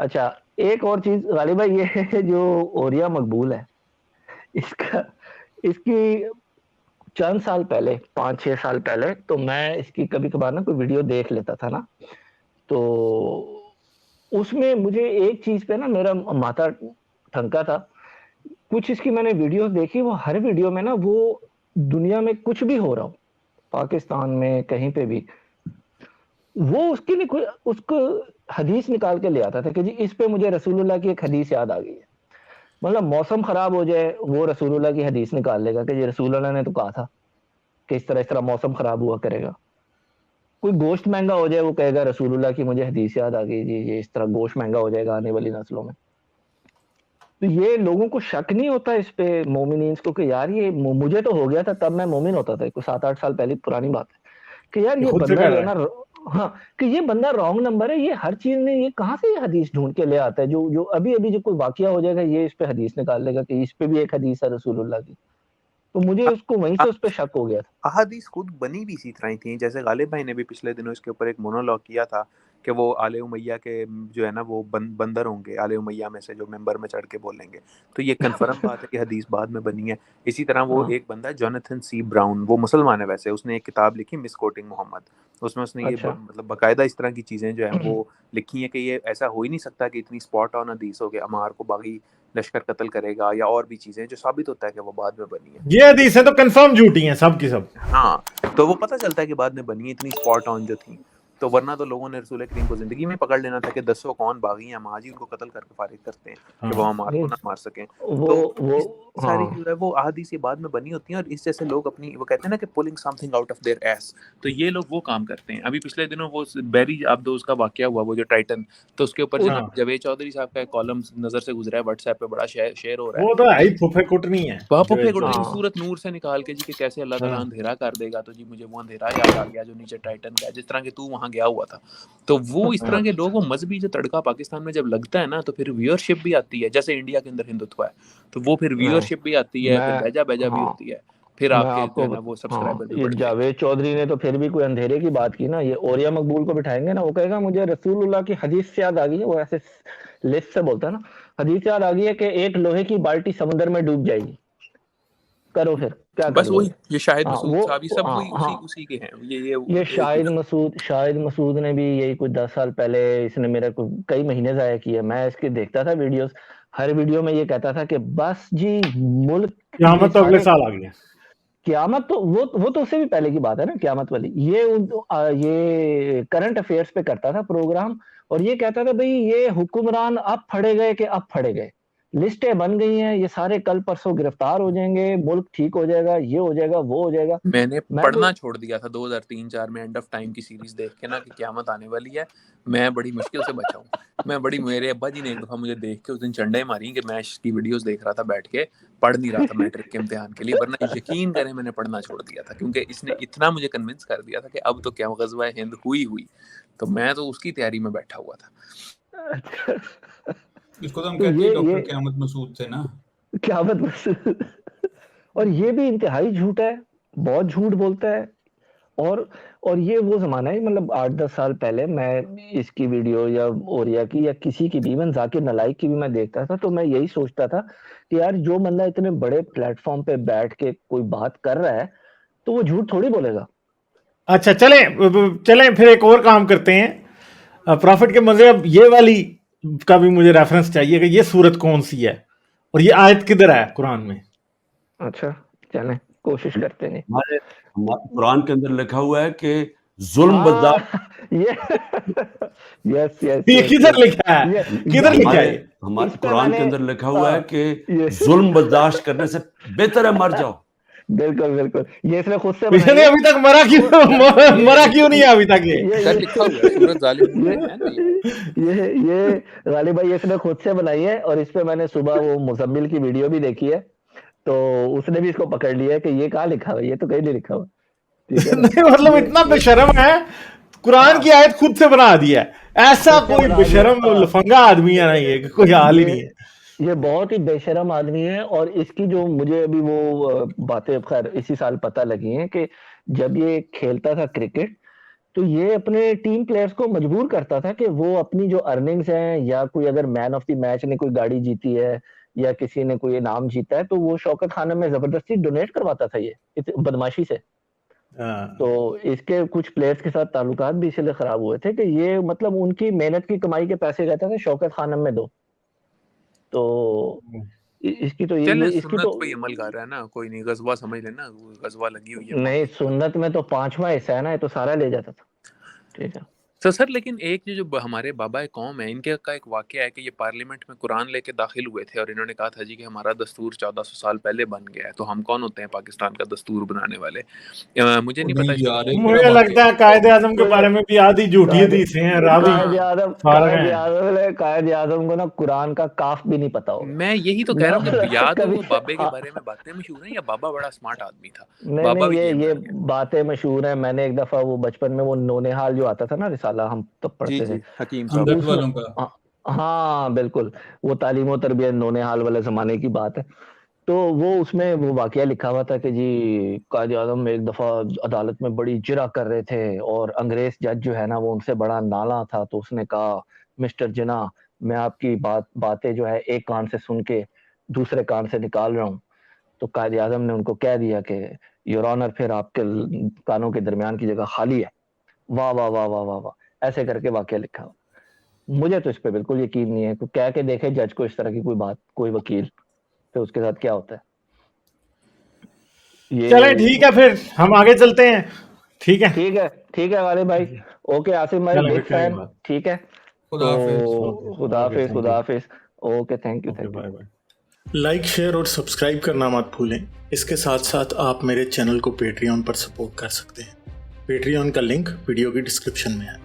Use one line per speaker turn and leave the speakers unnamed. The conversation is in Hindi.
अच्छा, एक और चीज गालिब भाई, ये है जो ओरिया मकबूल है, इसका इसकी चंद साल पहले, 5-6 साल पहले, तो मैं इसकी कभी कभार ना कोई वीडियो देख लेता था ना, तो उसमें मुझे एक चीज पे ना मेरा माथा ठनका था। कुछ इसकी मैंने वीडियोस देखी, वो हर वीडियो में ना वो दुनिया में कुछ भी हो रहा हो, पाकिस्तान में कहीं पे भी, वो उसके लिए कोई उसको हदीस निकाल के ले आता था कि जी इस पे मुझे रसूलुल्लाह की एक हदीस याद आ गई है। मतलब मौसम खराब हो जाए, वो रसूलुल्लाह की हदीस निकाल लेगा कि जी रसूलुल्लाह ने तो कहा था कि इस तरह मौसम खराब हुआ करेगा। कोई गोश्त महंगा हो जाए, वो कहेगा रसूलुल्लाह की मुझे हदीस याद आ गई जी, ये इस तरह गोश्त महंगा हो जाएगा आने वाली नस्लों में। तो ये लोगों को शक नहीं होता इस पे, मोमिनीन्स को, कि यार ये मुझे तो हो गया था, तब मैं मोमिन होता था, 7-8 साल पहले पुरानी बात है, कि यार
ये
ये
खुद से
बंदा
कर
जो है
रहा है।
ना, हाँ, कि ये बंदा रॉन्ग नंबर है, ये हर चीज में, ये कहाँ से ये हदीस ढूंढ के ले आता है, जो जो अभी अभी जो कोई वाकया हो जाएगा ये इस पे हदीस निकाल लेगा कि इस पे भी एक हदीस है रसूलुल्लाह की। तो मुझे उसको वहीं से उस पे शक हो गया था।
अहादीस खुद बनी भी इसी तरह ही थी। जैसे गालिब भाई ने भी पिछले दिनों इसके ऊपर एक मोनोलॉग किया था कि वो आले उमैया के जो है ना वो बंदर होंगे, आले उमैया में से जो मेंबर में चढ़ के बोलेंगे। तो ये कन्फर्म बात है कि हदीस बाद में बनी है। इसी तरह वो
हाँ,
एक बंदा है जोनाथन सी ब्राउन, वो मुसलमान है वैसे, उसने एक किताब लिखी मिसकोटिंग मोहम्मद। उसमें उसने ये
अच्छा,
मतलब बाकायदा इस तरह की चीज़ें जो है वो लिखी हैं कि ये ऐसा हो ही नहीं सकता कि इतनी स्पॉट ऑन हदीस हो कि अमार को बागी लश्कर कत्ल करेगा या और भी चीज़ें, जो साबित होता है कि वो बाद में बनी है।
ये हदीसें तो कंफर्म झूठी हैं सब की सब।
हाँ, तो वो पता चलता है कि बाद में बनी है, इतनी स्पॉट ऑन जो थी। तो वरना तो लोगों ने रसूल करीम को ज़िंदगी में पकड़ लेना था कि दसों कौन बागी हैं, हम आज ही उनको कत्ल करके फारिग करते हैं कि वो
हाँ,
हमारे को
नहीं,
ना मार सकें।
वो
तो
वो
इस सारी
हाँ,
जो है वो अहादीस ये बाद में बनी होती हैं, और इस जैसे लोग अपनी, वो कहते हैं ना कि pulling something out of their S, तो ये लोग वो काम करते हैं। अभी पिछले दिनों वो बैरी अब्दोस का वाकया हुआ, वो जो टाइटन, तो उसके ऊपर
उस
जनाब
हाँ,
जावेद चौधरी साहब का एक कॉलम नज़र से गुजरा है, व्हाट्सएप पे बड़ा शेयर हो रहा है
वो तो है
कि
ही फुफे कुटनी है
पापों पे
जवेद
गुटनी
चौधरी।
हाँ,
सूरत नूर से निकाल के जी कि कैसे अल्लाह ताला
हाँ,
अंधेरा कर देगा, तो जी मुझे वो अंधेरा याद आ गया जो नीचे टाइटन का है, जिस तरह के तू वहां गया हुआ था। तो वो इस तरह
हाँ,
के लोग, वो मजहबी जो तड़का पाकिस्तान में जब लगता है ना, तो फिर व्यूअरशिप भी आती है। जैसे इंडिया के अंदर हिंदुत्व है, तो वो फिर
नहीं,
व्यूअरशिप भी आती है, फिर
मैं
लहजा बहजा भी
हाँ,
होती है, फिर
मैं
आपके जो
आपको
है ना वो
हाँ,
सब्सक्राइबर भी
ये
बढ़ते हैं।
जावेद चौधरी ने तो फिर भी कोई अंधेरे की बात की ना, ये ओरिया मकबूल को बिठाएंगे ना, वो कहेगा मुझे रसूलुल्लाह की हदीस से याद आ गई है, वो ऐसे लिस्ट से बोलता है ना, हदीस याद आ गई है कि एक लोहे की बाल्टी समुद्र में डूब जाएगी, करो फिर क्या कर
बस वही,
लोगे।
ये शाहिद
हाँ
मसूद
वो
साहब, ये सब
हाँ
वही उसी
हाँ,
उसी के हैं,
ये
एक ही बंदा।
शाहिद मसूद ने भी यही कुछ 10 साल पहले, इसने मेरे को कई महीने जाया किए, मैं इसके देखता था वीडियोस, हर वीडियो में ये कहता था कि बस जी मुल्क, ये
क़यामत तो अगले
सारे,
साल आ गई है।
क्यामत तो वो तो उससे भी पहले की बात है ना, क्यामत वाली, ये करंट अफेयर्स पे करता था प्रोग्राम, और ये कहता था भाई ये हुक्मरान अब फड़े गए कि अब फड़े गए, लिस्टें बन गई हैं, ये सारे कल परसों गिरफ्तार हो जाएंगे, मुल्क ठीक हो जाएगा, ये हो जाएगा, वो हो जाएगा।
मैंने
मैं कोई
पढ़ना छोड़ दिया था 2003-4 में, एंड ऑफ टाइम की सीरीज देख के ना कि क़यामत आने वाली है। मैं बड़ी मुश्किल से बचा हूँ। मेरे अब्बा जी ने एक दफ़ा मुझे देख के उस दिन चंडे मारी कि मैं इसकी वीडियोस देख रहा था बैठ के, पढ़ नहीं रहा था मैट्रिक के इम्तिहान के लिए, वरना यकीन करें मैंने पढ़ना छोड़ दिया था, क्योंकि इसने इतना मुझे कन्विंस कर दिया था कि अब तो क्या ग़ज़वा हिंद हुई। तो मैं तो उसकी तैयारी में बैठा हुआ था।
इसको तो हम
तो
कहते ही
ये
डॉक्टर क़यामत मसूद थे ना।
क्यामत बस। और ये भी इंतहाई झूठ है, बहुत झूठ बोलता है। और और ये वो ज़माना है, मतलब 8-10 साल पहले मैं इसकी वीडियो या ओरिया की या किसी की भी, इवन ज़ाकिर नालाइक की भी मैं देखता था, तो मैं यही सोचता था कि यार जो बंदा इतने बड़े प्लेटफ़ॉर्म पे बैठ के कोई बात कर रहा है, तो वो झूठ थोड़ी बोलेगा।
अच्छा चलें फिर एक और काम करते हैं। प्रॉफिट के मजे, अब ये वाली का भी मुझे रेफरेंस चाहिए कि ये सूरत कौन सी है और ये आयत किधर है कुरान में।
अच्छा, चलें कोशिश करते हैं।
हमारे कुरान के अंदर लिखा हुआ है कि जुल्म
हाँ,
बर्दाश्त,
ये यस, यस,
ये
यस,
किधर
यस।
लिखा है,
ये
किधर लिखा
हमारे
है ये?
इस
हमारे
पे
कुरान
मैंने
के अंदर लिखा हुआ है
हाँ,
कि
ये
जुल्म बर्दाश्त करने से बेहतर है मर जाओ।
बिल्कुल, बिल्कुल। ये इसने खुद से
पीछे
बनाई
नहीं,
है।
अभी तक मरा
खुद
क्यों
ये
मरा क्यों नहीं है अभी तक ये?
सर लिखा हुआ है, सूरत ज़ालिमून
ये
में है ना ये।
ये गालिब भाई इसने खुद से बनाई है, और इस पे मैंने सुबह वो मुज़म्मिल की वीडियो भी देखी है, तो उसने भी इसको पकड़ लिया है कि ये कहाँ लिखा हुआ है, ये तो कहीं नहीं लिखा हुआ। ठीक है ना?
नहीं मतलब इतना
ये
बेशरम है, कुरान
हाँ,
की आयत खुद से बना दी है। ऐसा
खुद से
कोई
बना दिया।
बेशरम
हाँ,
लफंगा आदमी है ना, ये कि कोई हाल ही
ये
नहीं है।
ये बहुत ही बेशरम आदमी है, और इसकी जो मुझे अभी वो बातें खैर इसी साल पता लगी हैं कि जब ये खेलता था क्रिकेट, तो ये अपने टीम प्लेयर्स को मजबूर करता था कि वो अपनी जो अर्निंग्स हैं, या कोई अगर मैन ऑफ द मैच ने कोई गाड़ी जीती है या किसी ने कोई इनाम जीता है, तो वो शौकत खानम में जबरदस्ती डोनेट करवाता था ये बदमाशी से। तो इसके कुछ प्लेयर्स के साथ ताल्लुकात भी इसलिए खराब हुए थे कि ये मतलब उनकी मेहनत की कमाई के पैसे कहते थे शौकत खानम में दो। तो इसकी तो
चलें,
इसकी
सुन्नत
तो
पे ही अमल कर रहा है ना, कोई नहीं, गजवा समझ लेना, गजवा लगी हुई है।
नहीं, सुन्नत में तो 5वां हिस्सा है ना, ये तो सारा ले जाता था। ठीक है
तो सर, लेकिन एक जो हमारे बाबा कौम है, इनके का एक वाकया है कि ये पार्लियामेंट में कुरान लेके दाखिल हुए थे और इन्होंने कहा था जी कि हमारा दस्तूर 1400 साल पहले बन गया है, तो हम कौन होते हैं पाकिस्तान का दस्तूर बनाने वाले? मुझे नहीं पता
यार, एक
मुझे लगता है कायदे आजम के बारे में भी आधी झूठी हदीसें हैं, रावी
कायद आजम को ना कुरान का काफ भी नहीं पता होगा।
मैं यही तो कह रहा हूँ कि याद हो वो बाबे के बारे में बातें मशहूर हैं, या बाबा बड़ा स्मार्ट आदमी था? बाबा भी
ये बातें मशहूर हैं। मैंने एक दफा वो बचपन में वो नौनिहाल जो आता था ना रिसाला, हम तब पढ़ते थे,
हकीम
हमदर्द वालों का।
हाँ बिल्कुल, वो तालीम और तरबियत नौनिहाल वाले जमाने की बात है। तो वो उसमें वो वाकया लिखा हुआ था कि जी कायद आज़म एक दफ़ा अदालत में बड़ी जिरा कर रहे थे और अंग्रेज जज जो है ना वो उनसे बड़ा नाला था, तो उसने कहा मिस्टर जिना, मैं आपकी बातें जो है एक कान से सुन के दूसरे कान से निकाल रहा हूँ। तो कायद आज़म ने उनको कह दिया कि योर ऑनर, फिर आपके कानों के दरमियान की जगह खाली है। वाह वाह वाह वाह वाह वाह, ऐसे करके वाकया लिखा हुआ। मुझे तो इस पे बिल्कुल यकीन नहीं है, कह के देखे जज को इस तरह की कोई बात, कोई वकील, तो उसके साथ क्या होता है।
चले ठीक है, फिर हम आगे चलते हैं। ठीक है वाले भाई। ओके आसिम भाई, बिग फैन। ठीक है, खुदा हाफिज। Okay, thank you.
Like, share और सब्सक्राइब करना मत भूलें। इसके साथ साथ आप मेरे चैनल को पेट्रियन पर सपोर्ट कर सकते हैं। पेट्रियन का लिंक वीडियो की डिस्क्रिप्शन में है।